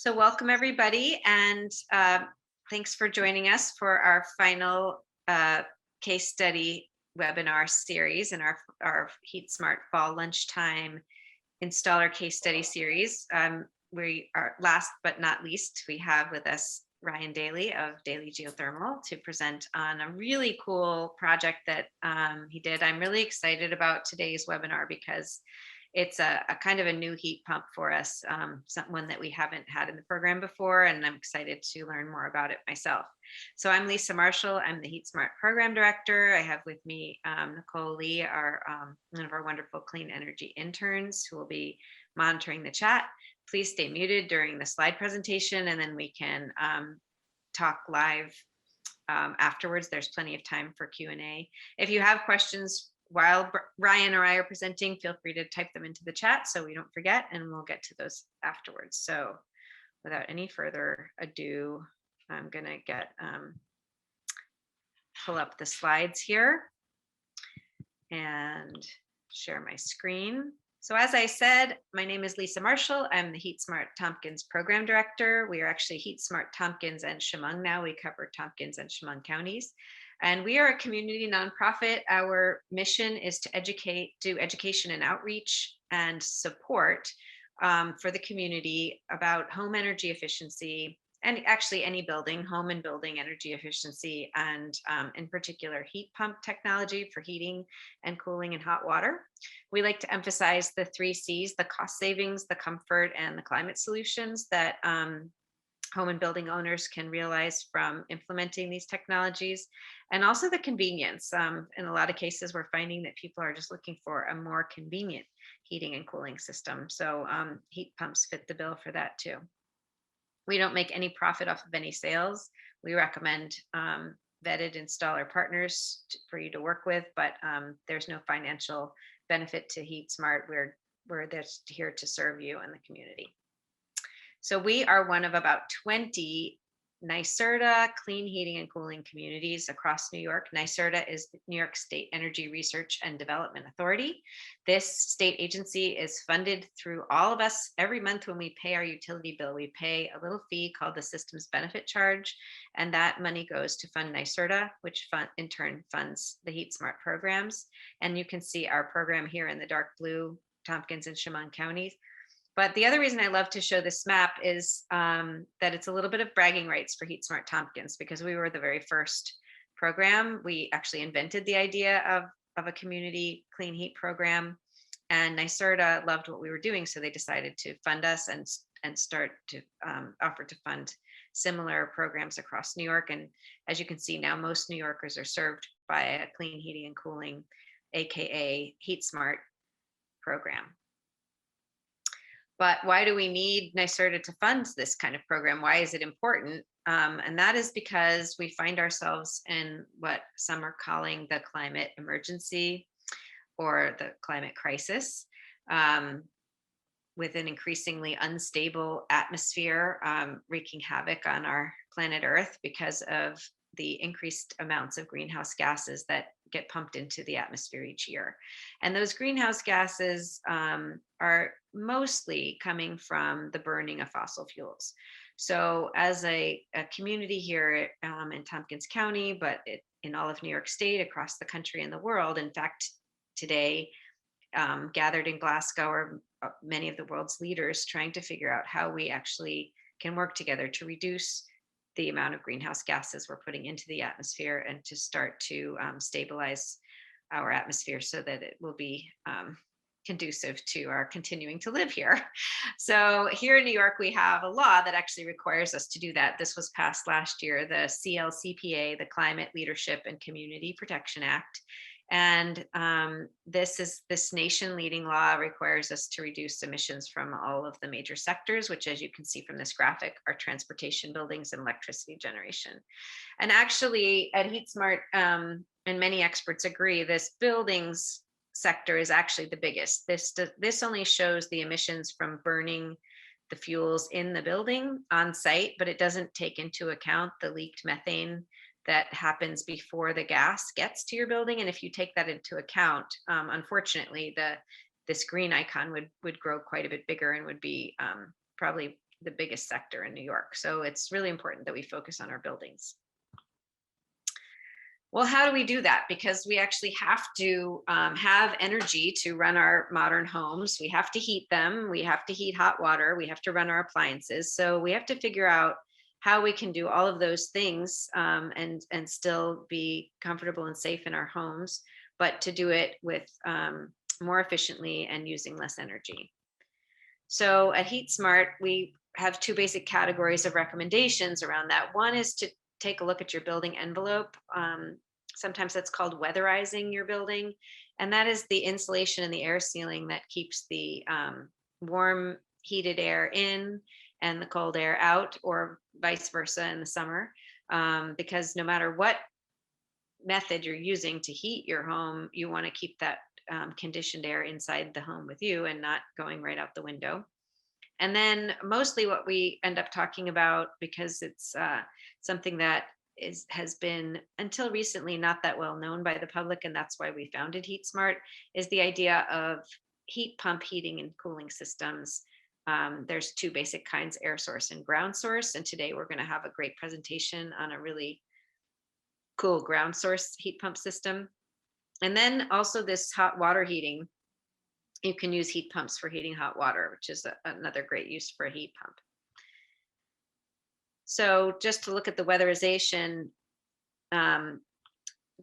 So welcome everybody, and thanks for joining us for our final case study webinar series in our HeatSmart Fall Lunchtime Installer Case Study Series. We are last but not least, we have with us Ryan Dailey of Dailey Geothermal to present on a really cool project that he did. I'm really excited about today's webinar because it's a kind of a new heat pump for us, one that we haven't had in the program before, and I'm excited to learn more about it myself. So I'm Lisa Marshall. I'm the HeatSmart Program Director. I have with me Nicole Lee, one of our wonderful clean energy interns who will be monitoring the chat. Please stay muted during the slide presentation, and then we can talk live afterwards. There's plenty of time for Q&A. If you have questions while Ryan or I are presenting, feel free to type them into the chat so we don't forget, and we'll get to those afterwards. So without any further ado, I'm gonna pull up the slides here and share my screen. So as I said, my name is Lisa Marshall. I'm the HeatSmart Tompkins Program Director. We are actually HeatSmart Tompkins and Chemung now. We cover Tompkins and Chemung counties. And we are a community nonprofit. Our mission is to do education and outreach and support for the community about home energy efficiency, and actually any building, home and building energy efficiency, and in particular heat pump technology for heating and cooling and hot water. We like to emphasize the 3 C's, the cost savings, the comfort, and the climate solutions that home and building owners can realize from implementing these technologies, and also the convenience. In a lot of cases, we're finding that people are just looking for a more convenient heating and cooling system. So heat pumps fit the bill for that too. We don't make any profit off of any sales. We recommend vetted installer partners for you to work with, but there's no financial benefit to HeatSmart. We're just here to serve you and the community. So we are one of about 20 NYSERDA clean heating and cooling communities across New York. NYSERDA is the New York State Energy Research and Development Authority. This state agency is funded through all of us. Every month when we pay our utility bill, we pay a little fee called the Systems Benefit Charge, and that money goes to fund NYSERDA, which in turn funds the HeatSmart programs. And you can see our program here in the dark blue, Tompkins and Chemung counties. But the other reason I love to show this map is that it's a little bit of bragging rights for HeatSmart Tompkins, because we were the very first program. We actually invented the idea of a community clean heat program, and NYSERDA loved what we were doing, so they decided to fund us and start to offer to fund similar programs across New York. And as you can see now, most New Yorkers are served by a clean heating and cooling, aka HeatSmart program. But why do we need NYSERDA to fund this kind of program? Why is it important? And that is because we find ourselves in what some are calling the climate emergency or the climate crisis, with an increasingly unstable atmosphere wreaking havoc on our planet Earth because of the increased amounts of greenhouse gases that get pumped into the atmosphere each year. And those greenhouse gases are mostly coming from the burning of fossil fuels. So as a community here in Tompkins County, but in all of New York State, across the country and the world, in fact, today, gathered in Glasgow are many of the world's leaders trying to figure out how we actually can work together to reduce the amount of greenhouse gases we're putting into the atmosphere, and to start to stabilize our atmosphere so that it will be conducive to our continuing to live here. So here in New York, we have a law that actually requires us to do that. This was passed last year, the CLCPA, the Climate Leadership and Community Protection Act. And this nation leading law requires us to reduce emissions from all of the major sectors, which, as you can see from this graphic, are transportation, buildings, and electricity generation. And actually at HeatSmart, and many experts agree, this buildings sector is actually the biggest. This only shows the emissions from burning the fuels in the building on site, but it doesn't take into account the leaked methane that happens before the gas gets to your building. And if you take that into account, unfortunately, this green icon would grow quite a bit bigger and would be probably the biggest sector in New York. So it's really important that we focus on our buildings. Well, how do we do that? Because we actually have to have energy to run our modern homes. We have to heat them. We have to heat hot water. We have to run our appliances. So we have to figure out how we can do all of those things and still be comfortable and safe in our homes, but to do it with more efficiently and using less energy. So at HeatSmart, we have two basic categories of recommendations around that. One is to take a look at your building envelope. Sometimes that's called weatherizing your building. And that is the insulation and the air sealing that keeps the warm heated air in and the cold air out, or vice versa in the summer. Because no matter what method you're using to heat your home, you want to keep that conditioned air inside the home with you and not going right out the window. And then mostly what we end up talking about, because it's something that has been until recently not that well known by the public, and that's why we founded HeatSmart, is the idea of heat pump heating and cooling systems. There's two basic kinds, air source and ground source. And today we're going to have a great presentation on a really cool ground source heat pump system. And then also this hot water heating. You can use heat pumps for heating hot water, which is another great use for a heat pump. So just to look at the weatherization,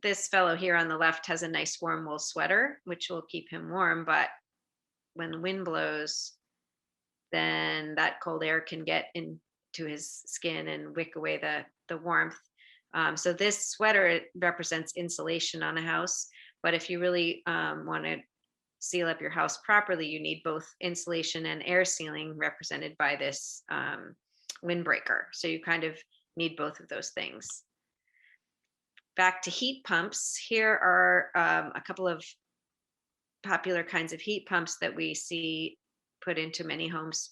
this fellow here on the left has a nice warm wool sweater, which will keep him warm. But when the wind blows, then that cold air can get into his skin and wick away the warmth. So this sweater represents insulation on a house. But if you really want to seal up your house properly, you need both insulation and air sealing, represented by this windbreaker. So you kind of need both of those things. Back to heat pumps. Here are a couple of popular kinds of heat pumps that we see put into many homes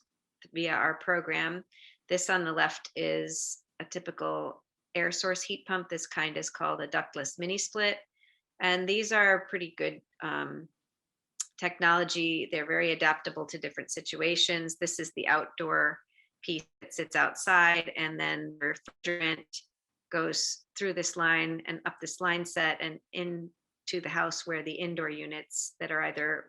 via our program. This on the left is a typical air source heat pump. This kind is called a ductless mini split. And these are pretty good technology. They're very adaptable to different situations. This is the outdoor piece that sits outside, and then the refrigerant goes through this line and up this line set and into the house, where the indoor units that are either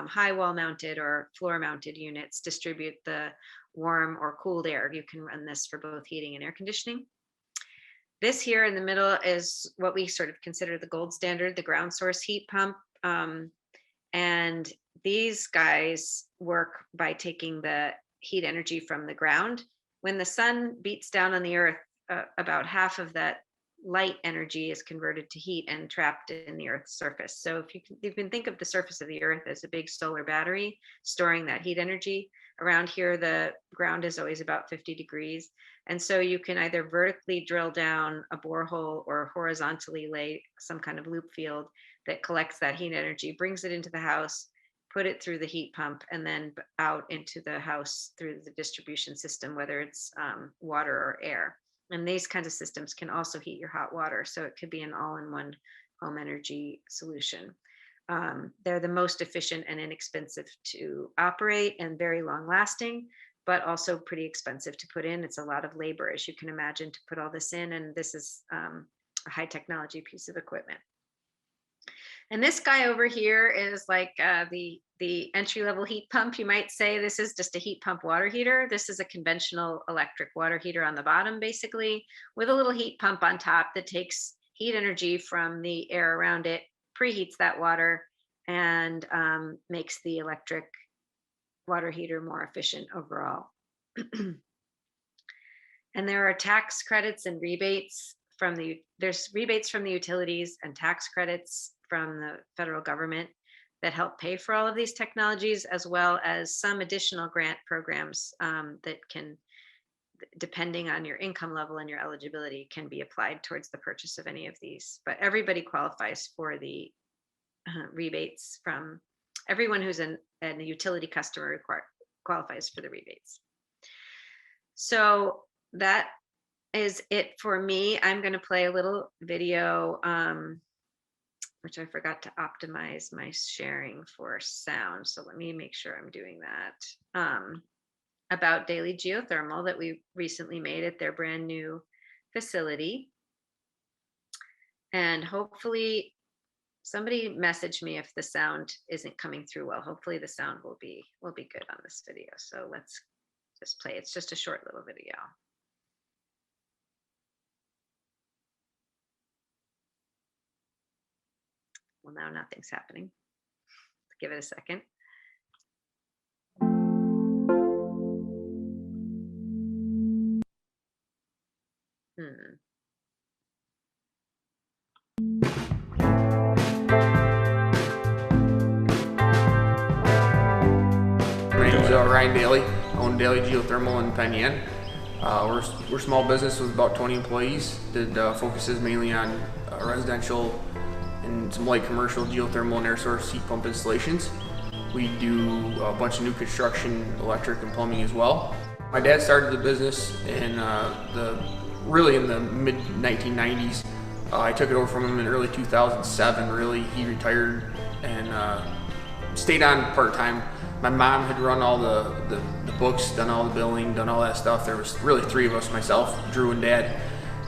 high wall mounted or floor mounted units distribute the warm or cooled air. You can run this for both heating and air conditioning. This here in the middle is what we sort of consider the gold standard, the ground source heat pump. And these guys work by taking the heat energy from the ground. When the sun beats down on the earth, about half of that light energy is converted to heat and trapped in the earth's surface. So if you can think of the surface of the earth as a big solar battery storing that heat energy. Around here, the ground is always about 50 degrees. And so you can either vertically drill down a borehole or horizontally lay some kind of loop field that collects that heat energy, brings it into the house, put it through the heat pump, and then out into the house through the distribution system, whether it's water or air. And these kinds of systems can also heat your hot water. So it could be an all-in-one home energy solution. They're the most efficient and inexpensive to operate and very long lasting, but also pretty expensive to put in. It's a lot of labor, as you can imagine, to put all this in. And this is a high technology piece of equipment. And this guy over here is like the entry-level heat pump, you might say. This is just a heat pump water heater. This is a conventional electric water heater on the bottom, basically, with a little heat pump on top that takes heat energy from the air around it, preheats that water, and makes the electric water heater more efficient overall. And there are tax credits and rebates there's rebates from the utilities and tax credits from the federal government that help pay for all of these technologies, as well as some additional grant programs that can, depending on your income level and your eligibility, can be applied towards the purchase of any of these. But everybody qualifies for the rebates. From everyone who's a utility customer qualifies for the rebates. So that is it for me. I'm going to play a little video, which I forgot to optimize my sharing for sound. So let me make sure I'm doing that. about Dailey Geothermal that we recently made at their brand new facility. And hopefully somebody message me if the sound isn't coming through well. Hopefully the sound will be good on this video. So let's just play. It's just a short little video. Well, now nothing's happening. Give it a second. My name is Ryan Dailey. I own Dailey Geothermal in Penn Yan. We're a small business with about 20 employees that focuses mainly on residential and some light commercial geothermal and air source heat pump installations. We do a bunch of new construction, electric and plumbing as well. My dad started the business in really in the mid 1990s. I took it over from him in early 2007. Really, he retired and stayed on part-time. My mom had run all the books, done all the billing, done all that stuff. There was really three of us, myself, Drew and Dad,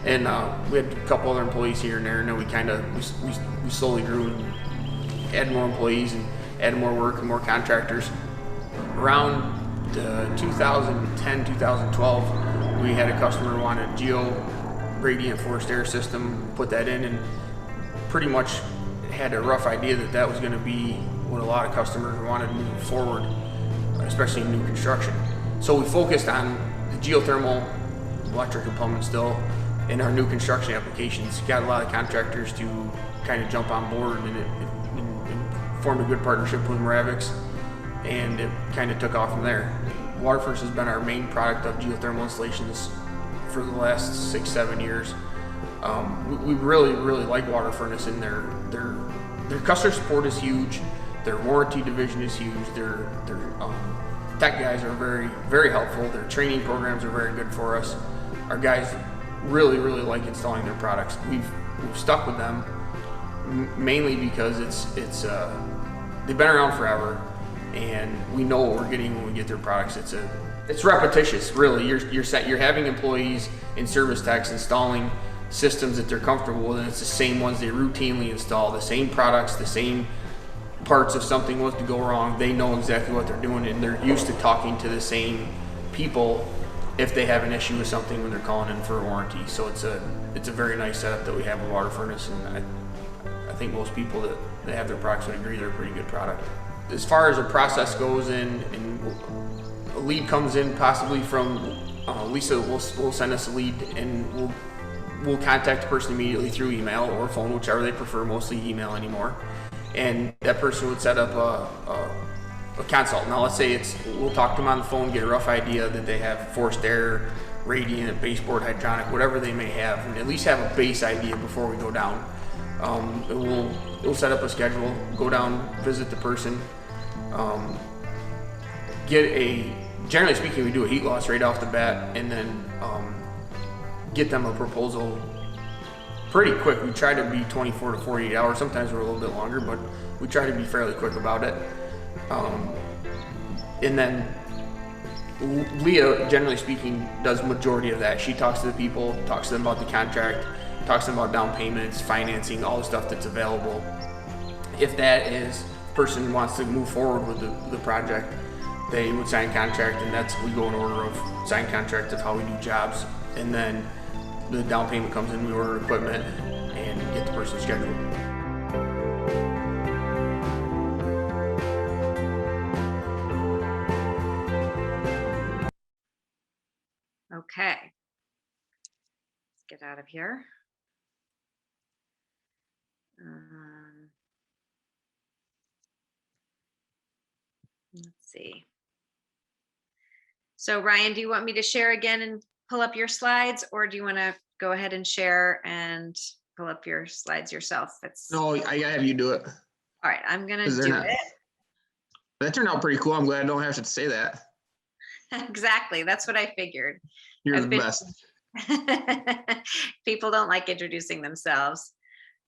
and we had a couple other employees here and there. And then we slowly grew and added more employees and added more work and more contractors. Around 2010, 2012, we had a customer who wanted geo radiant forced air system, put that in, and pretty much had a rough idea that was going to be what a lot of customers wanted moving forward, especially in new construction. So we focused on the geothermal, electric and plumbing still, in our new construction applications. Got a lot of contractors to kind of jump on board, and it formed a good partnership with Moravix, and it kind of took off from there. Waterfurnace has been our main product of geothermal installations for the last 6-7 years. We really like water furnace, and their customer support is huge. Their warranty division is huge. Their tech guys are very helpful. Their training programs are very good for us. Our guys really like installing their products. We've stuck with them mainly because they've been around forever, and we know what we're getting when we get their products. It's repetitious, really. You're having employees and service techs installing systems that they're comfortable with, and it's the same ones they routinely install, the same products, the same parts. If something was to go wrong, they know exactly what they're doing, and they're used to talking to the same people if they have an issue with something when they're calling in for a warranty. So it's a very nice setup that we have with Water Furnace, and I think most people that have their products would agree they're a pretty good product. As far as the process goes, and a lead comes in possibly from Lisa will send us a lead, and we'll contact the person immediately through email or phone, whichever they prefer, mostly email anymore. And that person would set up a consult. Now let's say we'll talk to them on the phone, get a rough idea that they have forced air, radiant, baseboard, hydronic, whatever they may have, and at least have a base idea before we go down. We'll set up a schedule, go down, visit the person, generally speaking, we do a heat loss right off the bat, and then get them a proposal pretty quick. We try to be 24 to 48 hours. Sometimes we're a little bit longer, but we try to be fairly quick about it. And then Leah, generally speaking, does majority of that. She talks to the people, talks to them about the contract, talks to them about down payments, financing, all the stuff that's available. If that person wants to move forward with the project, they would sign contract, and we go in order of sign contract of how we do jobs, and then the down payment comes in, we order equipment and get the person scheduled. Okay, let's get out of here. Let's see. So Ryan, do you want me to share again and pull up your slides, or do you want to go ahead and share and pull up your slides yourself? No, I have you do it. All right, I'm gonna do it. That turned out pretty cool. I'm glad I don't have to say that. Exactly, that's what I figured. You're the best. People don't like introducing themselves.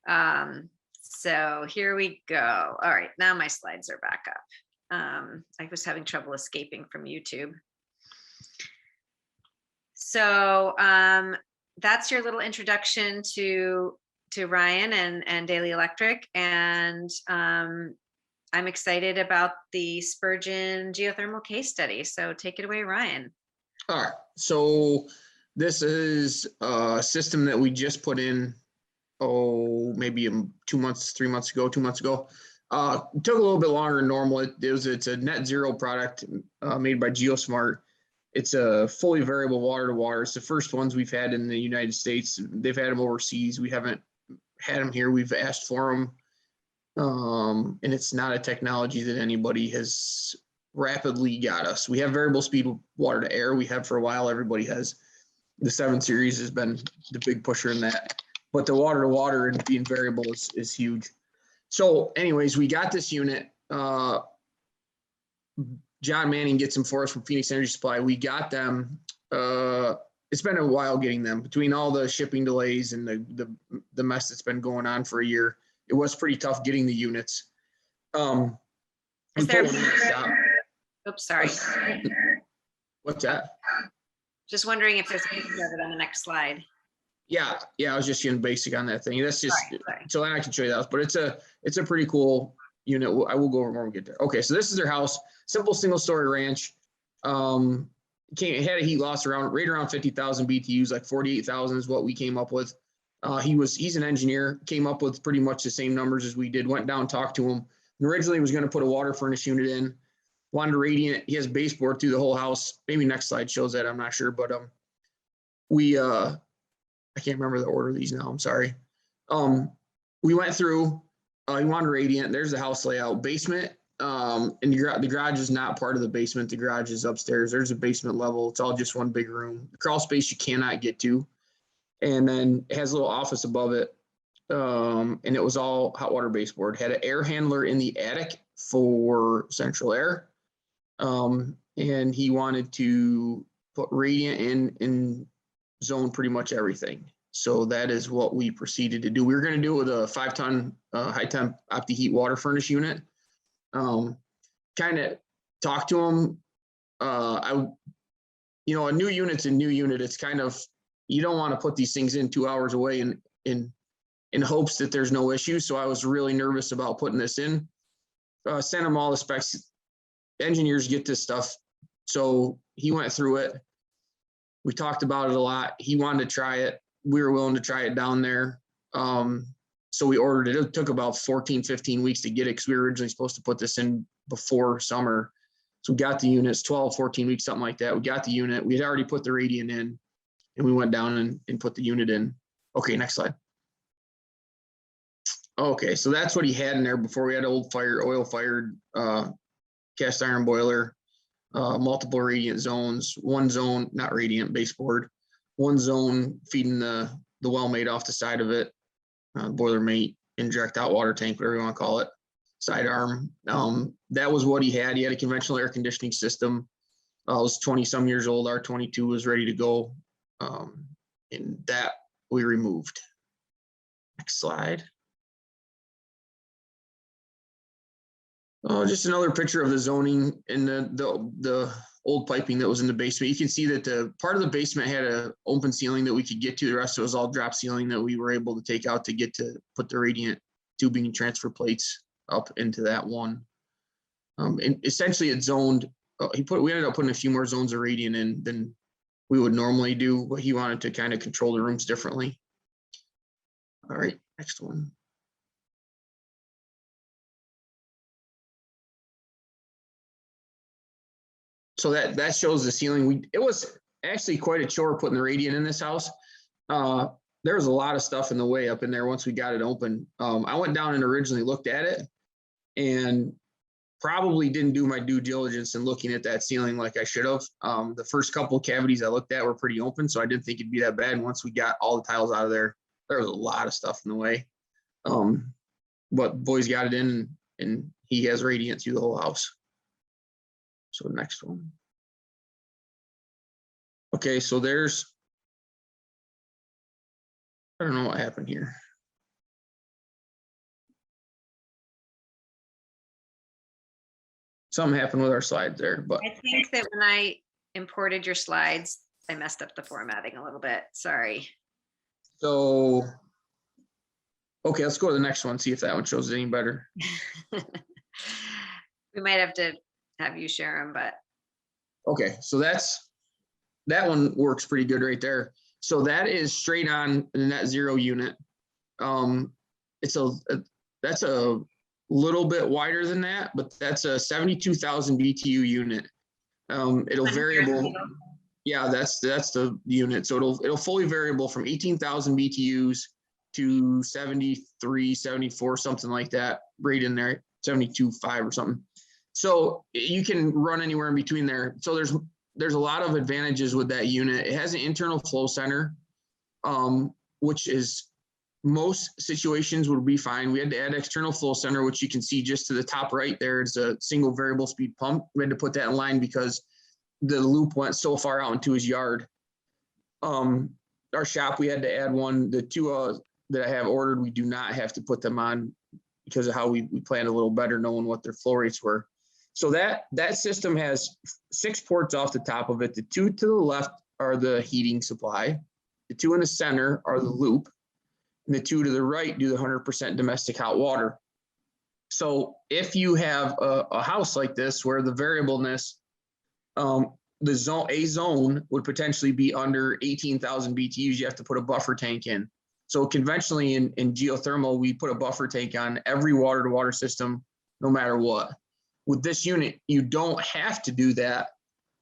So here we go. All right, now my slides are back up. I was having trouble escaping from YouTube. So that's your little introduction to Ryan and Dailey Electric. And I'm excited about the Spurgeon geothermal case study. So take it away, Ryan. All right. So this is a system that we just put in, maybe 2 months, 3 months ago, 2 months ago. It took a little bit longer than normal. It's a net zero product made by HeatSmart. It's a fully variable water to water. It's the first ones we've had in the United States. They've had them overseas. We haven't had them here. We've asked for them. And it's not a technology that anybody has rapidly got us. We have variable speed water to air. We have for a while. Everybody has. The 7 Series has been the big pusher in that. But the water to water and being variable is huge. So anyways, we got this unit. John Manning gets them for us from Phoenix Energy Supply. We got them. It's been a while getting them between all the shipping delays and the mess that's been going on for a year. It was pretty tough getting the units. Is there? Oops, sorry. What's that? Just wondering if there's a picture of it on the next slide. Yeah, I was just getting basic on that thing. That's just sorry. So then I can show you that. But it's a pretty cool unit. I will go over more when we get there. Okay, so this is their house. Simple single story ranch. It had a heat loss right around 50,000 BTUs, like 48,000 is what we came up with. He's an engineer, came up with pretty much the same numbers as we did, went down, talked to him. And originally was going to put a water furnace unit in, wanted a radiant. He has baseboard through the whole house. Maybe next slide shows that, I'm not sure, but I can't remember the order of these now, I'm sorry. We went through, he wanted a radiant. There's the house layout. Basement, and the garage is not part of the basement. The garage is upstairs. There's a basement level. It's all just one big room. The crawl space you cannot get to. And then it has a little office above it. And it was all hot water baseboard. Had an air handler in the attic for central air. And he wanted to put radiant in and zone pretty much everything. So that is what we proceeded to do. We were going to do it with a 5-ton high temp OptiHeat water furnace unit. Kind of talked to him. A new unit's a new unit. It's kind of, you don't want to put these things in 2 hours away in hopes that there's no issue. So I was really nervous about putting this in. Sent him all the specs. Engineers get this stuff. So he went through it. We talked about it a lot. He wanted to try it. We were willing to try it down there. So we ordered it. It took about 14, 15 weeks to get it because we were originally supposed to put this in before summer. So we got the units, 12, 14 weeks, something like that. We got the unit. We had already put the radiant in, and we went down and put the unit in. Okay, next slide. Okay, so that's what he had in there before. We had oil-fired cast iron boiler. Multiple radiant zones, one zone, not radiant, baseboard, one zone feeding the well mate off the side of it, boiler mate, indirect hot water tank, whatever you want to call it, side arm. That was what he had. He had a conventional air conditioning system. I was 20 some years old. R22 was ready to go. And that we removed. Next slide. Oh, just another picture of the zoning and the old piping that was in the basement. You can see that the part of the basement had an open ceiling that we could get to. The rest of it was all drop ceiling that we were able to take out to get to put the radiant tubing and transfer plates up into that one. And essentially it zoned. We ended up putting a few more zones of radiant in than we would normally do, but he wanted to kind of control the rooms differently. All right, next one. So that shows the ceiling. It was actually quite a chore putting the radiant in this house. There was a lot of stuff in the way up in there once we got it open. I went down and originally looked at it and probably didn't do my due diligence in looking at that ceiling like I should have. The first couple of cavities I looked at were pretty open, so I didn't think it'd be that bad. And once we got all the tiles out of there, there was a lot of stuff in the way. But boys got it in, and he has radiant through the whole house. So next one. Okay, so there's, I don't know what happened here. Something happened with our slides there, but I think that when I imported your slides. I messed up the formatting a little bit. Sorry. So, okay, let's go to the next one, see if that one shows it any better. We might have to have you share them, but Okay, so that one works pretty good right there. So that is straight on the net zero unit. That's a little bit wider than that, but that's a 72,000 BTU unit. It'll variable. Yeah, that's the unit. So it'll fully variable from 18,000 BTUs to 73, 74, something like that, right in there, 72.5 or something. So you can run anywhere in between there. So there's a lot of advantages with that unit. It has an internal flow center, which is most situations would be fine. We had to add external flow center, which you can see just to the top right there. It's a single variable speed pump. We had to put that in line because the loop went so far out into his yard. Our shop, we had to add one. The two that I have ordered, we do not have to put them on because of how we planned a little better knowing what their flow rates were. So that system has 6 ports off the top of it. The 2 to the left are the heating supply. The 2 in the center are the loop. And the 2 to the right do the 100% domestic hot water. So if you have a house like this where the variableness, a zone would potentially be under 18,000 BTUs, you have to put a buffer tank in. So conventionally in geothermal, we put a buffer tank on every water to water system, no matter what. With this unit, you don't have to do that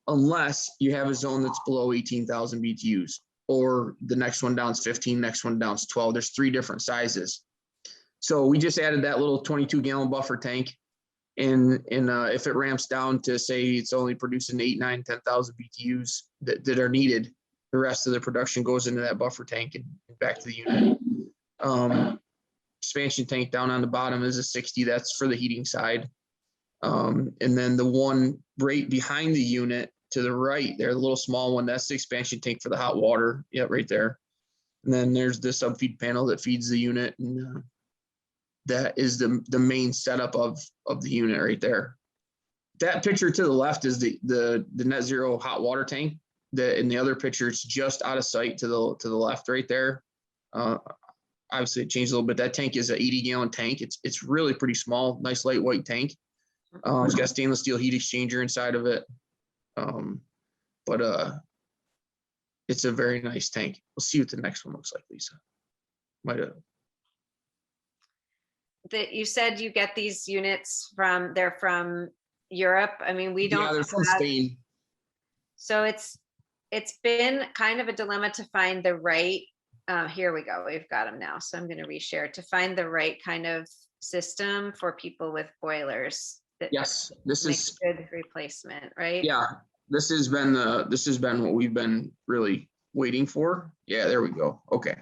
unless you have a zone that's below 18,000 BTUs, or the next one down is 15, next one down is 12. There's 3 different sizes. So we just added that little 22-gallon buffer tank. And if it ramps down to, say, it's only producing 8, 9, 10,000 BTUs that are needed, the rest of the production goes into that buffer tank and back to the unit. Expansion tank down on the bottom is a 60. That's for the heating side. And then the one right behind the unit to the right there, the little small one, that's the expansion tank for the hot water. Yeah, right there. And then there's the subfeed panel that feeds the unit. And that is the main setup of the unit right there. That picture to the left is the net zero hot water tank. In the other picture, it's just out of sight to the left right there. Obviously it changed a little bit. That tank is an 80-gallon tank. It's really pretty small, nice light white tank. It's got stainless steel heat exchanger inside of it. But it's a very nice tank. We'll see what the next one looks like, Lisa. Might have. that you said you get these units they're from Europe. I mean, we don't. Yeah, they're from Spain. So it's been kind of a dilemma to find the right. Here we go. We've got them now. So I'm going to reshare to find the right kind of system for people with boilers. Yes, this is good replacement, right? Yeah, this has been what we've been really waiting for. Yeah, there we go. Okay.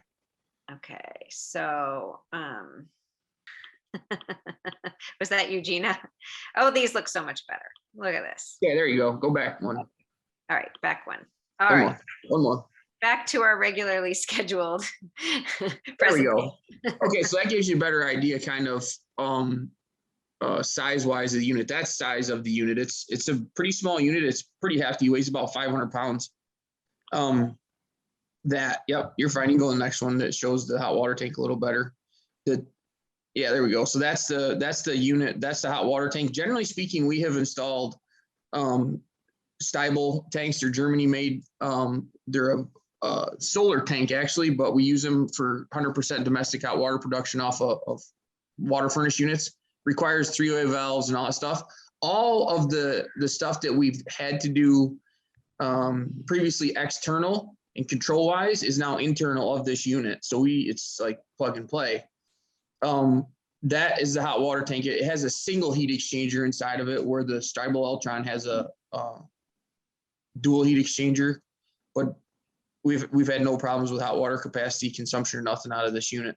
Okay, so was that Eugenia? Oh, these look so much better. Look at this. Yeah, there you go. Go back one. All right, back one. All right. One more. Back to our regularly scheduled. There we go. Okay, so that gives you a better idea, kind of size wise of the unit. That size of the unit, it's a pretty small unit. It's pretty hefty, weighs about 500 pounds. Yep, you're fine. You can go to the next one that shows the hot water tank a little better. Yeah, there we go. So that's the unit. That's the hot water tank. Generally speaking, we have installed Stiebel tanks. They're Germany made. They're a solar tank actually, but we use them for 100% domestic hot water production off of water furnace units. Requires 3-way valves and all that stuff. All of the stuff that we've had to do previously external and control wise is now internal of this unit. So it's like plug and play. That is the hot water tank. It has a single heat exchanger inside of it, where the Stiebel Eltron has a dual heat exchanger. But we've had no problems with hot water capacity, consumption, or nothing out of this unit.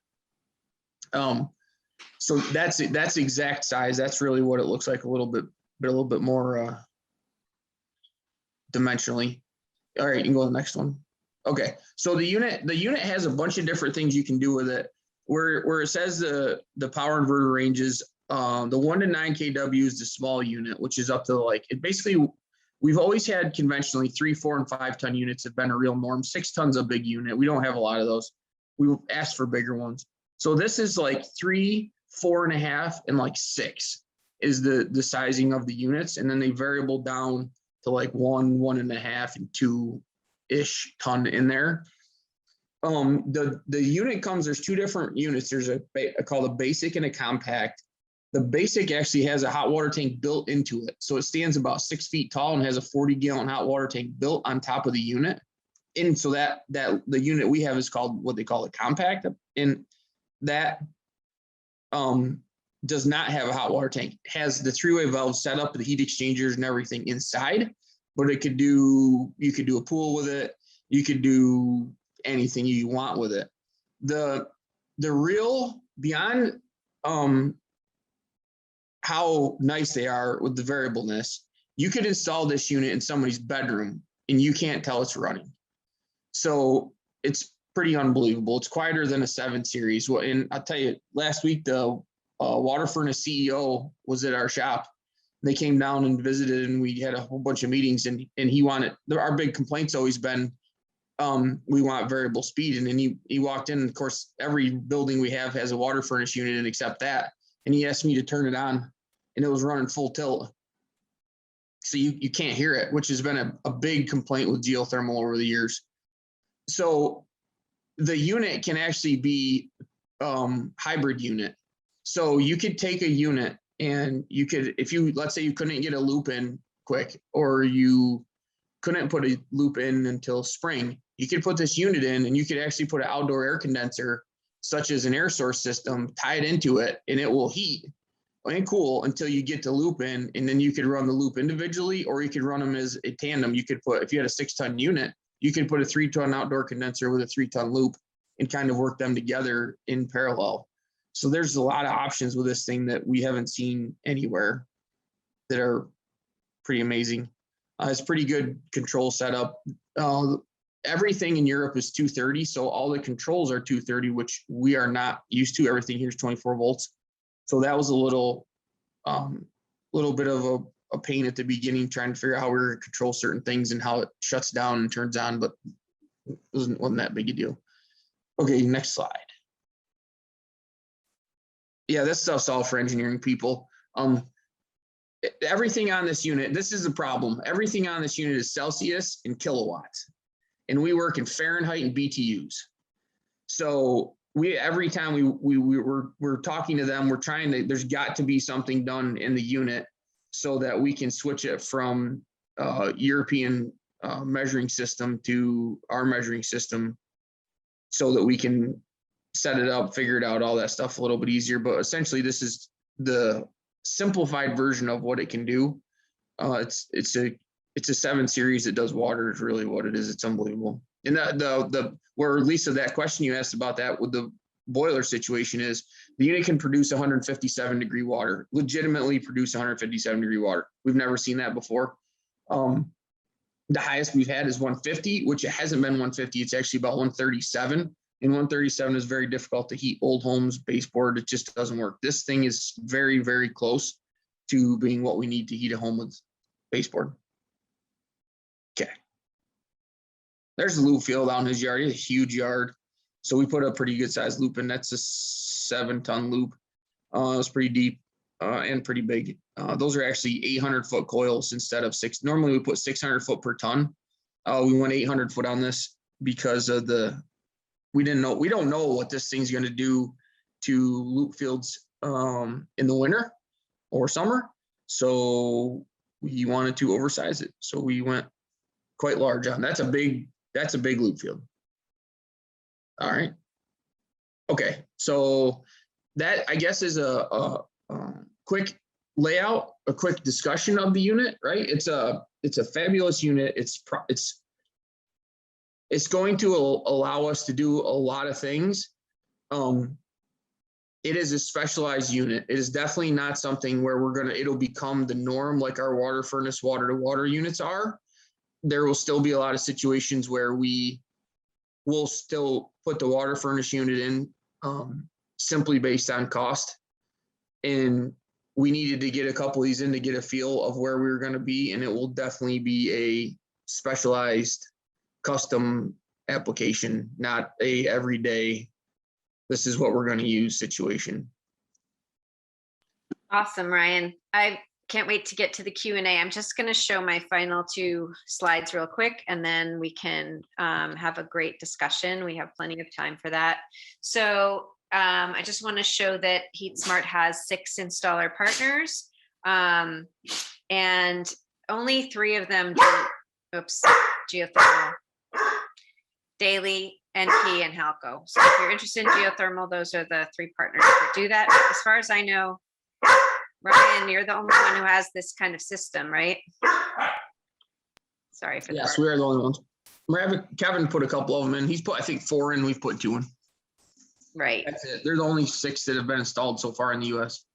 So that's exact size. That's really what it looks like, a little bit more dimensionally. All right, you can go to the next one. Okay, so the unit has a bunch of different things you can do with it. Where it says the power inverter ranges, the 1 to 9 kW is the small unit, which is up to it basically we've always had conventionally 3, 4, and 5 ton units have been a real norm. 6 tons a big unit. We don't have a lot of those. We asked for bigger ones. So this is like 3, 4.5, and like 6 is the sizing of the units. And then they variable down to like 1, 1.5, and 2-ish ton in there. The unit comes, there's 2 different units. There's called a basic and a compact. The basic actually has a hot water tank built into it. So it stands about 6 feet tall and has a 40-gallon hot water tank built on top of the unit. And so that the unit we have is called what they call a compact. And that does not have a hot water tank. It has the 3-way valve set up, the heat exchangers and everything inside, but you could do a pool with it. You could do anything you want with it. The real beyond how nice they are with the variableness, you could install this unit in somebody's bedroom and you can't tell it's running. So it's pretty unbelievable. It's quieter than a 7 series. Well, and I'll tell you, last week the water furnace CEO was at our shop. They came down and visited, and we had a whole bunch of meetings. And he wanted, our big complaint's always been, we want variable speed. And then he walked in. And of course, every building we have has a water furnace unit, and except that. And he asked me to turn it on, and it was running full tilt. So you can't hear it, which has been a big complaint with geothermal over the years. So the unit can actually be hybrid unit. So you could take a unit and you could, if you, let's say you couldn't get a loop in quick, or you couldn't put a loop in until spring, you could put this unit in and you could actually put an outdoor air condenser, such as an air source system, tie it into it, and it will heat and cool until you get the loop in. And then you could run the loop individually, or you could run them as a tandem. You could put, if you had a 6-ton unit, you could put a 3-ton outdoor condenser with a 3-ton loop and kind of work them together in parallel. So there's a lot of options with this thing that we haven't seen anywhere that are pretty amazing. It's pretty good control setup. Everything in Europe is 230, so all the controls are 230, which we are not used to. Everything here is 24 volts. So that was a little bit of a pain at the beginning, trying to figure out how we were going to control certain things and how it shuts down and turns on, but it wasn't that big a deal. Okay, next slide. Yeah, this stuff's all for engineering people. Everything on this unit, this is the problem. Everything on this unit is Celsius and kilowatts, and we work in Fahrenheit and BTUs. So every time we're talking to them, we're trying to, there's got to be something done in the unit so that we can switch it from European measuring system to our measuring system, so that we can set it up, figure it out, all that stuff a little bit easier. But essentially, this is the simplified version of what it can do. It's a 7 series that does water is really what it is. It's unbelievable. And where Lisa, that question you asked about that with the boiler situation is, the unit can produce 157-degree water, legitimately produce 157-degree water. We've never seen that before. The highest we've had is 150, which it hasn't been 150. It's actually about 137. And 137 is very difficult to heat old homes, baseboard. It just doesn't work. This thing is very, very close to being what we need to heat a home with baseboard. Okay. There's the loop field out in his yard. He has a huge yard. So we put a pretty good sized loop in. That's a 7-ton loop. It's pretty deep and pretty big. Those are actually 800-foot coils instead of 6. Normally we put 600 foot per ton. We went 800 foot on this because of we don't know what this thing's going to do to loop fields in the winter or summer. So we wanted to oversize it. So we went quite large on. That's a big loop field. All right. Okay. So that, I guess, is a quick layout, a quick discussion of the unit, right? It's a fabulous unit. It's going to allow us to do a lot of things. It is a specialized unit. It is definitely not something where it'll become the norm like our water furnace water to water units are. There will still be a lot of situations where we will still put the water furnace unit in simply based on cost. And we needed to get a couple of these in to get a feel of where we were going to be, and it will definitely be a specialized custom application, not a everyday, this is what we're going to use situation. Awesome, Ryan. I can't wait to get to the Q&A. I'm just going to show my final 2 slides real quick, and then we can have a great discussion. We have plenty of time for that. So I just want to show that HeatSmart has 6 installer partners, and only 3 of them do, geothermal, Dailey, NP, and Halco. So if you're interested in geothermal, those are the 3 partners that do that. As far as I know, Ryan, you're the only one who has this kind of system, right? Sorry for that. Yes, we are the only ones. Kevin put a couple of them in. He's put, I think, 4 in. We've put 2 in. Right. That's it. There's only 6 that have been installed so far in the US.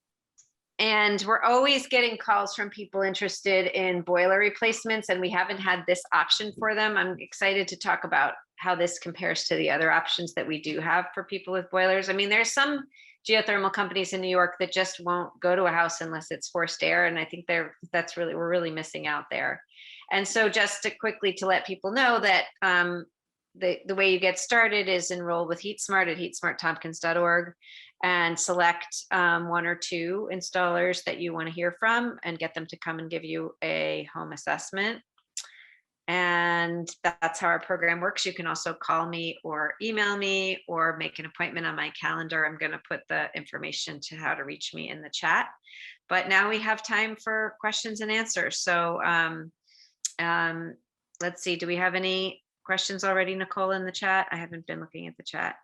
And we're always getting calls from people interested in boiler replacements, and we haven't had this option for them. I'm excited to talk about how this compares to the other options that we do have for people with boilers. I mean, there's some geothermal companies in New York that just won't go to a house unless it's forced air, and I think we're really missing out there. And so just to let people know that the way you get started is enroll with HeatSmart at heatsmarttompkins.org and select 1 or 2 installers that you want to hear from and get them to come and give you a home assessment. And that's how our program works. You can also call me or email me or make an appointment on my calendar. I'm going to put the information to how to reach me in the chat. But now we have time for questions and answers. So let's see, do we have any questions already, Nicole, in the chat? I haven't been looking at the chat.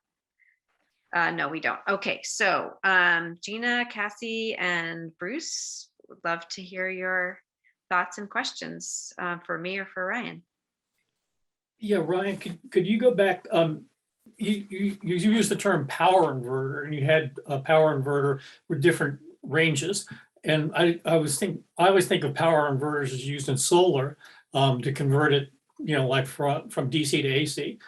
No, we don't. Okay, so Gina, Cassie, and Bruce, would love to hear your thoughts and questions for me or for Ryan. Yeah, Ryan, could you go back? You used the term power inverter, and you had a power inverter with different ranges. And I always think of power inverters as used in solar to convert it, like from DC to AC.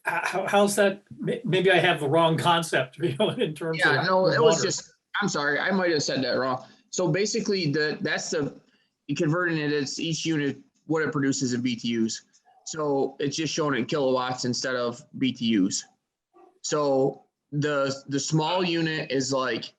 How's that? Maybe I have the wrong concept, in terms of. Yeah, no, it was just, I'm sorry, I might have said that wrong. So basically you converting it as each unit, what it produces in BTUs. So it's just shown in kilowatts instead of BTUs. So the small unit is like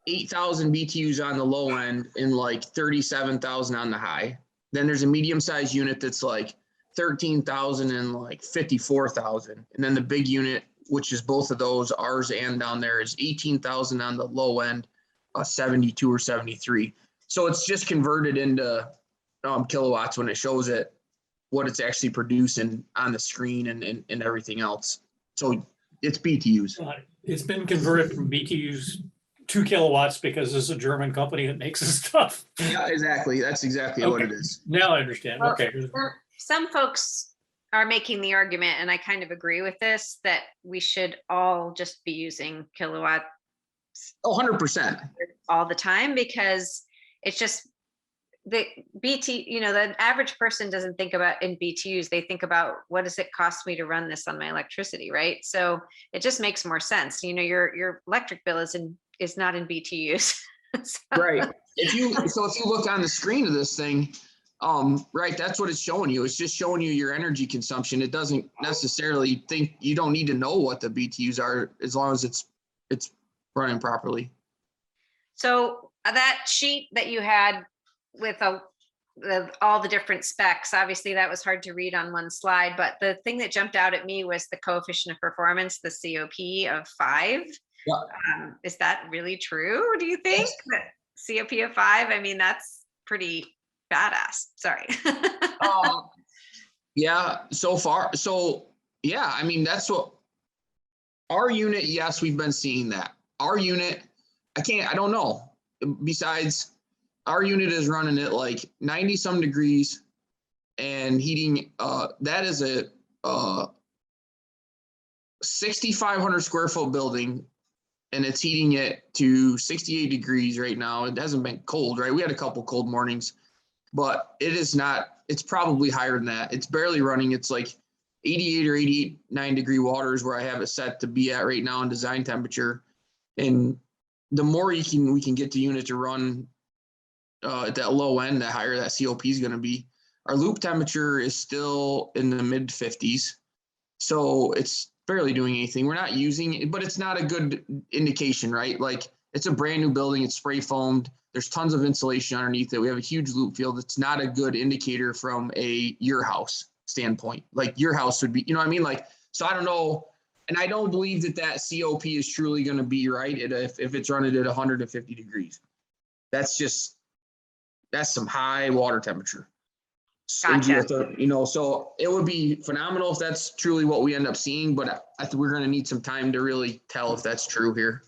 8,000 BTUs on the low end and like 37,000 on the high. Then there's a medium-sized unit that's like 13,000 and like 54,000. And then the big unit, which is both of those, ours and down there, is 18,000 on the low end, 72 or 73. So it's just converted into kilowatts when it shows it, what it's actually producing on the screen and everything else. So it's BTUs. It's been converted from BTUs to kilowatts because there's a German company that makes this stuff. Yeah, exactly. That's exactly what it is. Now I understand. Well, okay. Some folks are making the argument, and I kind of agree with this, that we should all just be using kilowatts 100%. all the time, because it's just the BT, the average person doesn't think about in BTUs. They think about, what does it cost me to run this on my electricity, right? So it just makes more sense. Your electric bill is not in BTUs. So. Right. If you look on the screen of this thing, right, that's what it's showing you. It's just showing you your energy consumption. It doesn't necessarily you don't need to know what the BTUs are, as long as it's running properly. So that sheet that you had with all the different specs, obviously that was hard to read on one slide, but the thing that jumped out at me was the coefficient of performance, the COP of 5. Yeah. Is that really true, do you think? COP of 5? I mean, that's pretty badass. Sorry. Yeah, so far. So yeah, I mean, that's what our unit, yes, we've been seeing that. Our unit, I don't know. Besides, our unit is running at like 90 some degrees and heating, that is a 6,500 square foot building, and it's heating it to 68 degrees right now. It hasn't been cold, right? We had a couple cold mornings, but it's probably higher than that. It's barely running. It's like 88 or 89 degree waters where I have it set to be at right now in design temperature. And the more we can get the unit to run at that low end, the higher that COP is going to be. Our loop temperature is still in the mid 50s. So it's barely doing anything. We're not using it, but it's not a good indication, right? Like it's a brand new building. It's spray foamed. There's tons of insulation underneath it. We have a huge loop field. It's not a good indicator from your house standpoint. Like your house would be, you know what I mean? Like, so I don't know. And I don't believe that COP is truly going to be right if it's running at 150 degrees. That's some high water temperature. Gotcha. You know, so it would be phenomenal if that's truly what we end up seeing, but I think we're going to need some time to really tell if that's true here.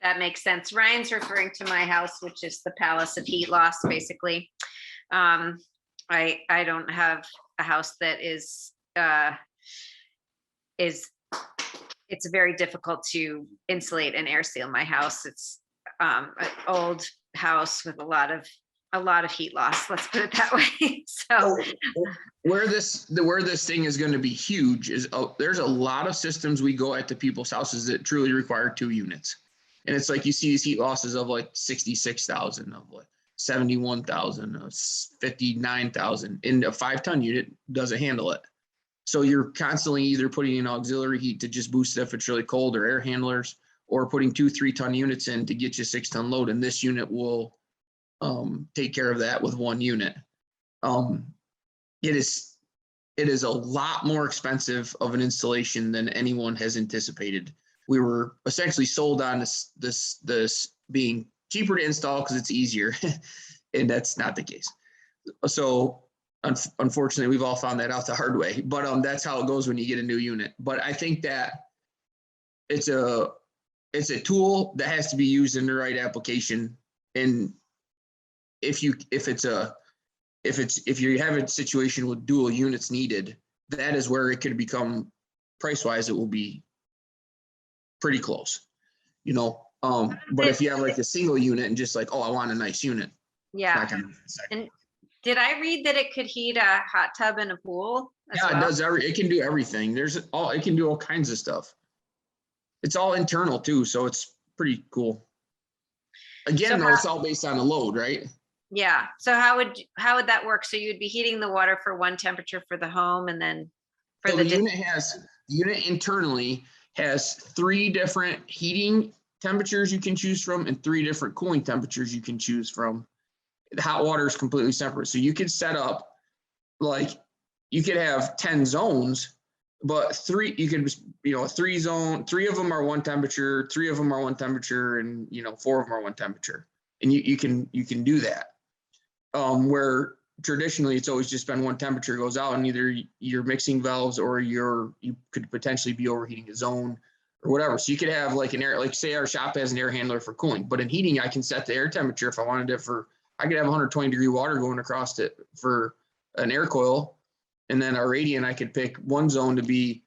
That makes sense. Ryan's referring to my house, which is the palace of heat loss, basically. I don't have a house that is it's very difficult to insulate and air seal my house. It's an old house with a lot of heat loss. Let's put it that way. So where this thing is going to be huge is there's a lot of systems we go at to people's houses that truly require 2 units. And it's like you see these heat losses of like 66,000, of like 71,000, of 59,000, and a 5-ton unit doesn't handle it. So you're constantly either putting in auxiliary heat to just boost it if it's really cold, or air handlers, or putting 2 3-ton units in to get you 6-ton load. And this unit will take care of that with 1 unit. It is a lot more expensive of an installation than anyone has anticipated. We were essentially sold on this being cheaper to install because it's easier, and that's not the case. So unfortunately, we've all found that out the hard way. But that's how it goes when you get a new unit. But I think that it's a tool that has to be used in the right application. And if you have a situation with dual units needed, that is where it could become price wise, it will be pretty close, you know. But if you have like a single unit and just like, oh, I want a nice unit. Yeah. And did I read that it could heat a hot tub and a pool? Yeah, it does. It can do everything. It can do all kinds of stuff. It's all internal too, so it's pretty cool. Again, though, it's all based on a load, right? Yeah. So how would that work? So you'd be heating the water for one temperature for the home, and then for the unit internally has 3 different heating temperatures you can choose from and 3 different cooling temperatures you can choose from. The hot water is completely separate. So you could set up, like, you could have 10 zones, but 3 of them are 1 temperature, 3 of them are 1 temperature, and 4 of them are 1 temperature. And you can do that. Where traditionally it's always just been 1 temperature goes out, and either your mixing valves or you could potentially be overheating a zone or whatever. So you could have like say our shop has an air handler for cooling, but in heating I can set the air temperature if I wanted it I could have 120 degree water going across it for an air coil, and then our radiant I could pick one zone to be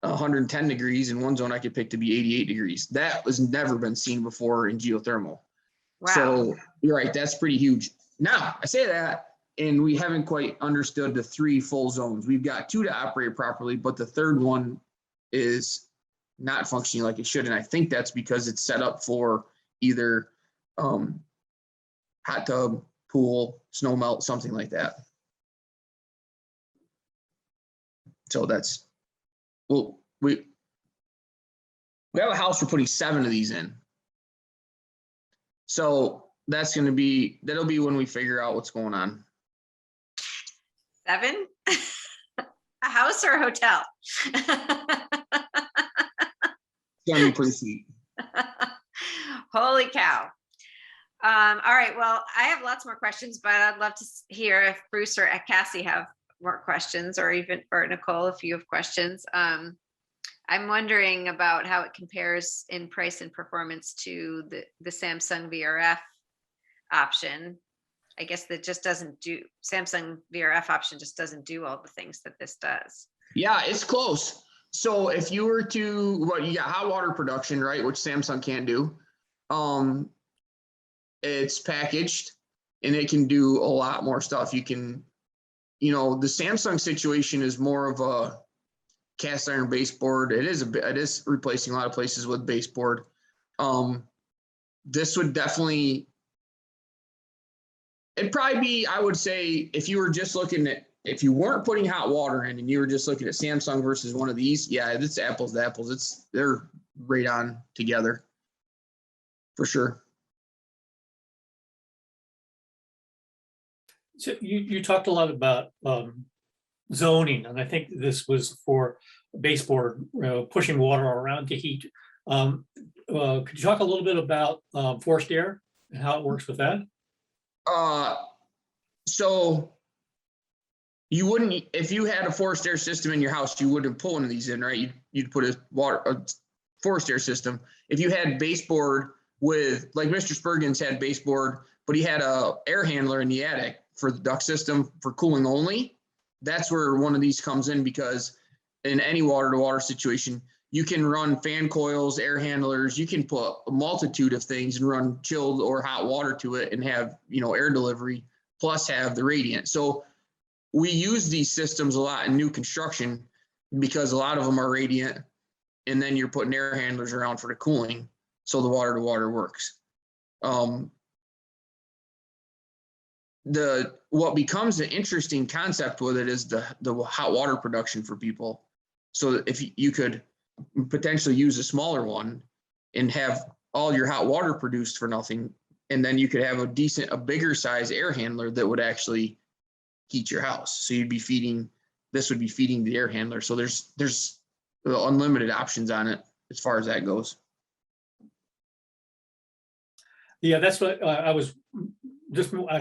110 degrees and one zone I could pick to be 88 degrees. That was never been seen before in geothermal. Wow. So you're right, that's pretty huge. Now I say that, and we haven't quite understood the 3 full zones. We've got 2 to operate properly, but the 3rd one is not functioning like it should. And I think that's because it's set up for either hot tub, pool, snow melt, something like that. So that's, well, we have a house we're putting 7 of these in. So that'll be when we figure out what's going on. 7? A house or a hotel? It's gonna be pretty sweet. Holy cow. All right, well, I have lots more questions, but I'd love to hear if Bruce or Cassie have more questions, or Nicole, if you have questions. I'm wondering about how it compares in price and performance to the Samsung VRF option. I guess that just doesn't do, Samsung VRF option just doesn't do all the things that this does. Yeah, it's close. So if you were to, you got hot water production, right, which Samsung can't do. It's packaged and it can do a lot more stuff. You can, the Samsung situation is more of a cast iron baseboard. It is replacing a lot of places with baseboard. this would definitely, it'd probably be, I would say, if you were just looking at, if you weren't putting hot water in and you were just looking at Samsung versus one of these, yeah, it's apples to apples. They're right on together for sure. So you talked a lot about zoning, and I think this was for baseboard, pushing water around to heat. Could you talk a little bit about forced air and how it works with that? So you wouldn't, if you had a forced air system in your house, you wouldn't put one of these in, right? You'd put a forced air system. If you had baseboard with, like Mr. Spurgeon's had baseboard, but he had a air handler in the attic for the duct system for cooling only, that's where one of these comes in, because in any water to water situation, you can run fan coils, air handlers, you can put a multitude of things and run chilled or hot water to it and have, air delivery, plus have the radiant. So we use these systems a lot in new construction because a lot of them are radiant, and then you're putting air handlers around for the cooling. So the water to water works. What becomes an interesting concept with it is the hot water production for people. So that if you could potentially use a smaller one and have all your hot water produced for nothing, and then you could have a bigger size air handler that would actually heat your house. So this would be feeding the air handler. So there's unlimited options on it as far as that goes. Yeah, that's what I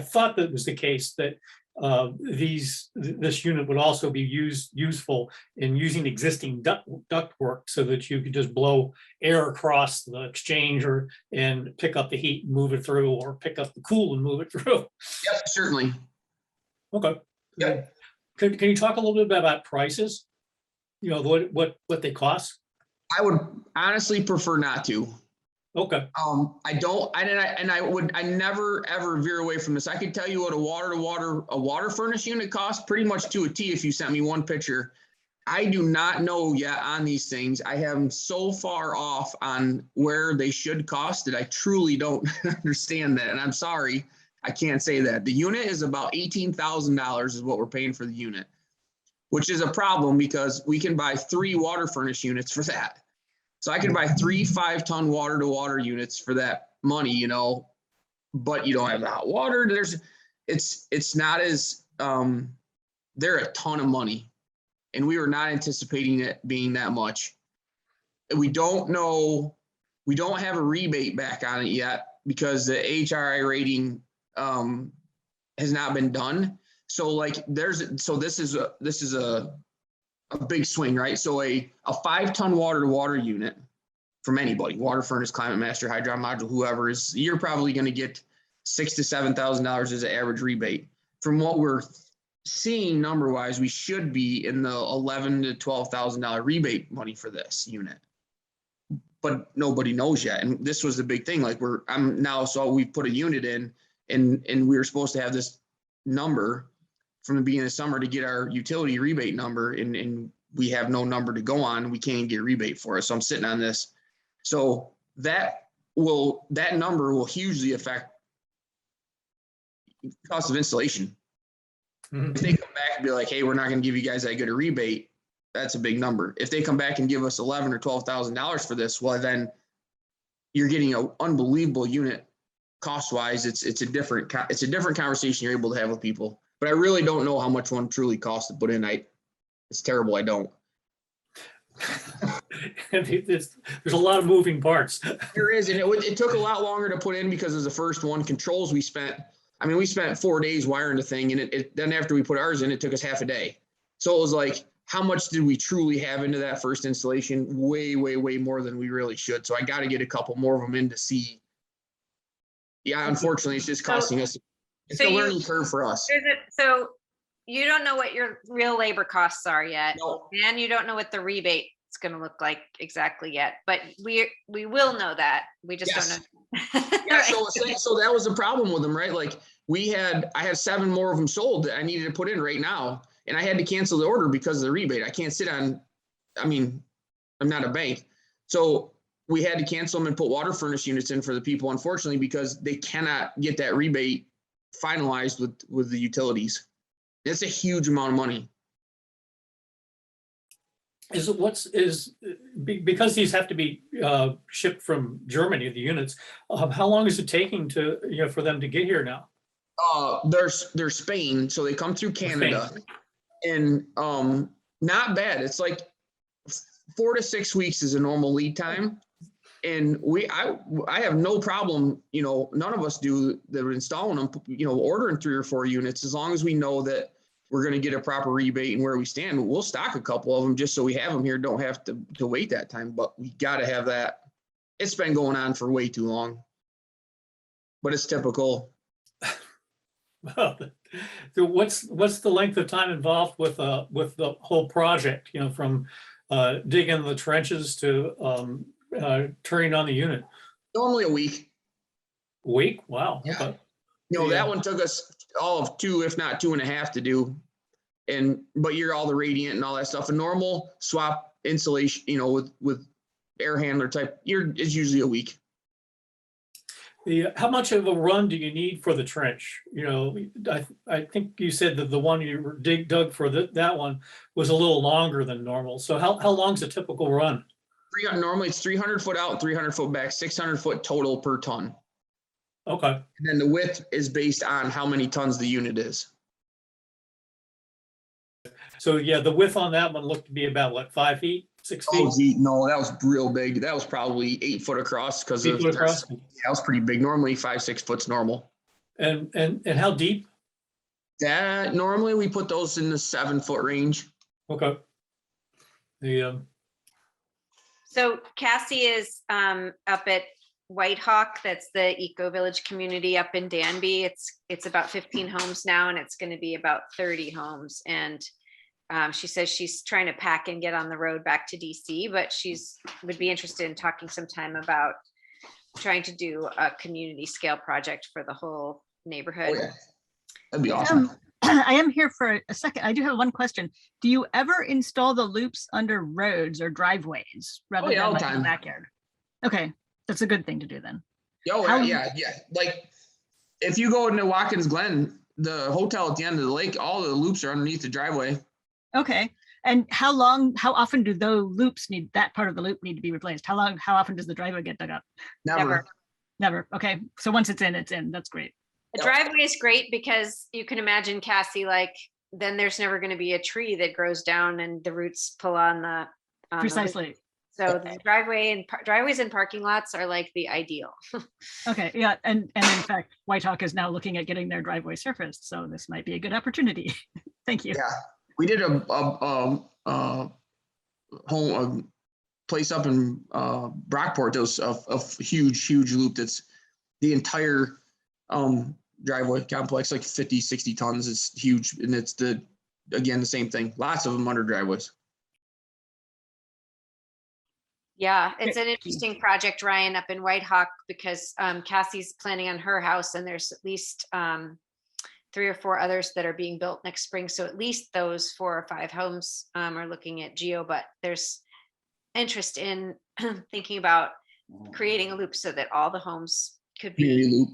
thought that was the case, that this unit would also be useful in using existing ductwork so that you could just blow air across the exchanger and pick up the heat and move it through, or pick up the cool and move it through. Yep, certainly. Okay. Yep. Can you talk a little bit about prices? What they cost? I would honestly prefer not to. Okay. I never ever veer away from this. I could tell you what a water furnace unit costs pretty much to a T if you sent me one picture. I do not know yet on these things. I am so far off on where they should cost that I truly don't understand that. And I'm sorry, I can't say that. The unit is about $18,000 is what we're paying for the unit, which is a problem because we can buy 3 water furnace units for that. So I can buy 3 5-ton water to water units for that money, but you don't have the hot water. It's not as, they're a ton of money, and we were not anticipating it being that much. We don't know, we don't have a rebate back on it yet because the HRI rating has not been done. So this is a big swing, right? So a 5-ton water to water unit from anybody, water furnace, climate master, hydron module, whoever is, you're probably going to get $6,000 to $7,000 as an average rebate. From what we're seeing number wise, we should be in the $11,000 to $12,000 rebate money for this unit, but nobody knows yet. And this was the big thing. So we put a unit in, and we were supposed to have this number from the beginning of summer to get our utility rebate number, and we have no number to go on. We can't get a rebate for it. So I'm sitting on this. So that number will hugely affect cost of installation. Mm-hmm. If they come back and be like, hey, we're not going to give you guys that good a rebate, that's a big number. If they come back and give us $11,000 or $12,000 for this, well, then you're getting an unbelievable unit cost wise. It's a different conversation you're able to have with people. But I really don't know how much one truly costs to put in. It's terrible. I don't. There's a lot of moving parts. There is, and it took a lot longer to put in because it was the first one. Controls we spent 4 days wiring the thing, and then after we put ours in, it took us half a day. So it was like, how much did we truly have into that first installation? Way, way, way more than we really should. So I got to get a couple more of them in to see. Yeah, unfortunately, it's just costing us. It's a learning curve for us. So you don't know what your real labor costs are yet, no. And you don't know what the rebate is going to look like exactly yet. But we will know that. We just don't know. Yeah, so that was the problem with them, right? Like I had 7 more of them sold that I needed to put in right now, and I had to cancel the order because of the rebate. I can't sit on. I'm not a bank, so we had to cancel them and put water furnace units in for the people, unfortunately, because they cannot get that rebate finalized with the utilities. It's a huge amount of money. Because these have to be shipped from Germany, the units, how long is it taking to, for them to get here now? They're Spain, so they come through Canada. Spain. And not bad. It's like 4 to 6 weeks is a normal lead time. And I have no problem, none of us do that are installing them, ordering 3 or 4 units, as long as we know that we're going to get a proper rebate and where we stand. We'll stock a couple of them just so we have them here, don't have to wait that time, but we got to have that. It's been going on for way too long, but it's typical. So what's the length of time involved with the whole project, from digging the trenches to turning on the unit? Normally a week. Week? Wow. Yeah. Okay. That one took us all of 2, if not 2.5 to do. But you're all the radiant and all that stuff. A normal swap insulation, with air handler type, it's usually a week. How much of a run do you need for the trench? I think you said that the one you dug for that one was a little longer than normal. So how long is a typical run? Normally it's 300 foot out, 300 foot back, 600 foot total per ton. Okay. And then the width is based on how many tons the unit is. So yeah, the width on that one looked to be about what, 5 feet, 6 feet? Oh, no, that was real big. That was probably 8 foot across because of across. Yeah, that was pretty big. Normally 5-6 foot's normal. And how deep? That normally we put those in the 7 foot range. Okay. So Cassie is up at White Hawk. That's the Eco Village community up in Danby. It's about 15 homes now, and it's going to be about 30 homes. And she says she's trying to pack and get on the road back to DC, but would be interested in talking sometime about trying to do a community scale project for the whole neighborhood. Oh, yeah. That'd be awesome. I am here for a second. I do have one question. Do you ever install the loops under roads or driveways rather than all the like in time. the backyard? Okay, that's a good thing to do then. Yeah. Like if you go into Watkins Glen, the hotel at the end of the lake, all the loops are underneath the driveway. Okay, and how often do that part of the loop need to be replaced? How often does the driveway get dug up? Never. Okay, so once it's in, it's in. That's great. The driveway is great because you can imagine, Cassie, then there's never going to be a tree that grows down and the roots pull on the Precisely. So the driveways and parking lots are like the ideal. Okay, yeah, and in fact, White Hawk is now looking at getting their driveway surfaced, so this might be a good opportunity. Thank you. Yeah, we did a place up in Brockport. That was a huge loop. That's the entire driveway complex, like 50-60 tons. It's huge, and it's the same thing. Lots of them under driveways. Yeah, it's an interesting project, Ryan, up in White Hawk, because Cassie's planning on her house, and there's at least 3 or 4 others that are being built next spring. So at least those 4 or 5 homes are looking at geo, but there's interest in thinking about creating a loop so that all the homes could be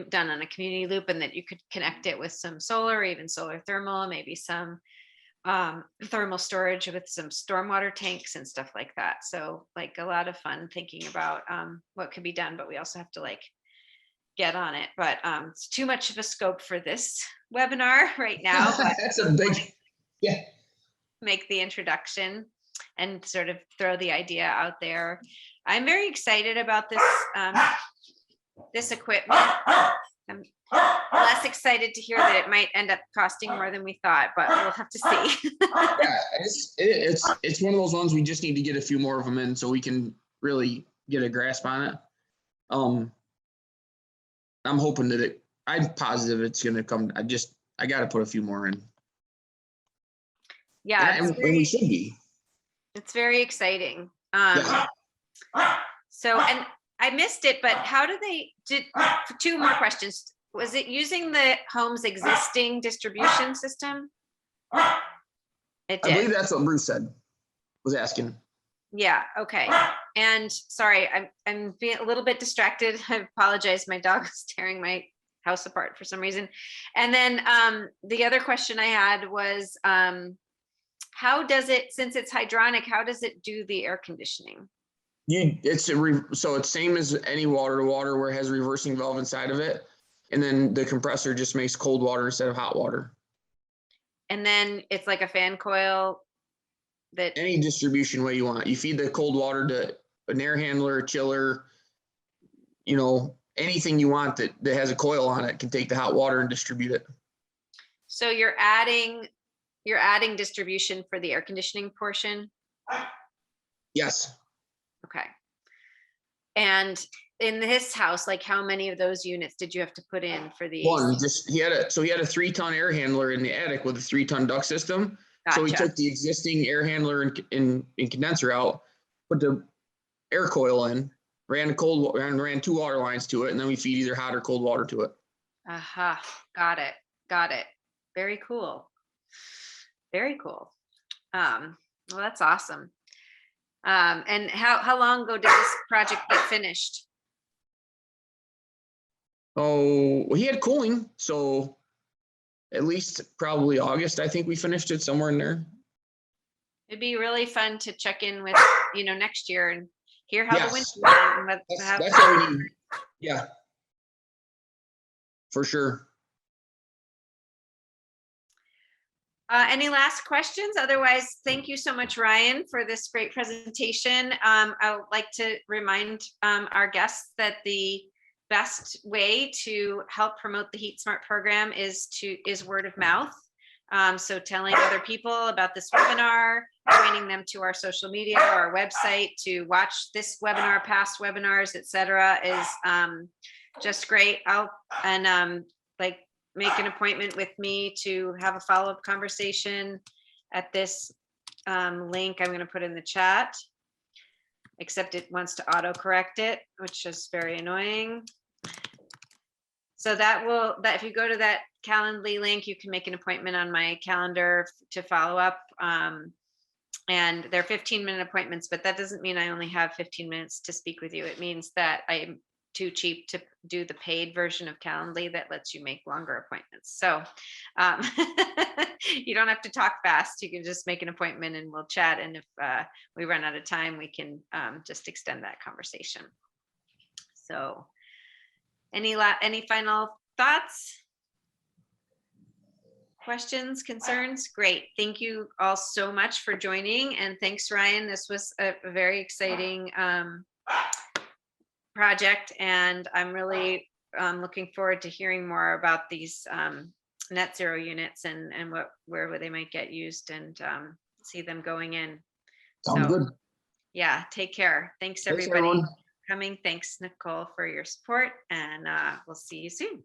done on a community loop, and that you could connect it with some solar, or even solar thermal, maybe some thermal storage with some stormwater tanks and stuff like that. So like a lot of fun thinking about what could be done, but we also have to get on it. But it's too much of a scope for this webinar right now. That's a big, yeah. Make the introduction and sort of throw the idea out there. I'm very excited about this this equipment. I'm less excited to hear that it might end up costing more than we thought, but we'll have to see. Yeah, it's one of those ones we just need to get a few more of them in so we can really get a grasp on it. I'm hoping that I'm positive it's going to come. I got to put a few more in. Yeah, and we should be. It's very exciting. Yeah. So, and I missed it, but how do they did 2 more questions? Was it using the home's existing distribution system? It did. I believe that's what Bruce was asking. Yeah, okay. And sorry, I'm being a little bit distracted. I apologize. My dog is tearing my house apart for some reason. And then the other question I had was how does it, since it's hydronic, how does it do the air conditioning? So it's same as any water to water where it has a reversing valve inside of it. And then the compressor just makes cold water instead of hot water. And then it's like a fan coil that, Any distribution way you want. You feed the cold water to an air handler, a chiller, anything you want that has a coil on it can take the hot water and distribute it. so you're adding distribution for the air conditioning portion? Yes. Okay. And in this house, like how many of those units did you have to put in for the One, AC? he had a 3-ton air handler in the attic with a 3-ton duct system. So we Gotcha. took the existing air handler and condenser out, put the air coil in, ran 2 water lines to it, and then we feed either hot or cold water to it. Aha, got it. Very cool. Very cool. Well, that's awesome. And how long ago did this project get finished? Oh, well, he had cooling, so at least probably August, I think we finished it somewhere in there. It'd be really fun to check in with, next year and hear how the Yes. winter went and what, That's what we need. Yeah. For sure. Any last questions? Otherwise, thank you so much, Ryan, for this great presentation. I would like to remind our guests that the best way to help promote the HeatSmart program is word of mouth. So telling other people about this webinar, pointing them to our social media or our website to watch this webinar, past webinars, etc., is just great. Make an appointment with me to have a follow-up conversation at this link I'm going to put in the chat, except it wants to auto-correct it, which is very annoying. So that if you go to that Calendly link, you can make an appointment on my calendar to follow up. And they're 15-minute appointments, but that doesn't mean I only have 15 minutes to speak with you. It means that I'm too cheap to do the paid version of Calendly that lets you make longer appointments. So you don't have to talk fast. You can just make an appointment and we'll chat. And if we run out of time, we can just extend that conversation. So any final thoughts? Questions, concerns? Great. Thank you all so much for joining. And thanks, Ryan. This was a very exciting project. And I'm really looking forward to hearing more about these net zero units and where they might get used and see them going in. Sounds good. Yeah, take care. Thanks everybody for coming. Thanks, Nicole, for your support, and we'll see you soon.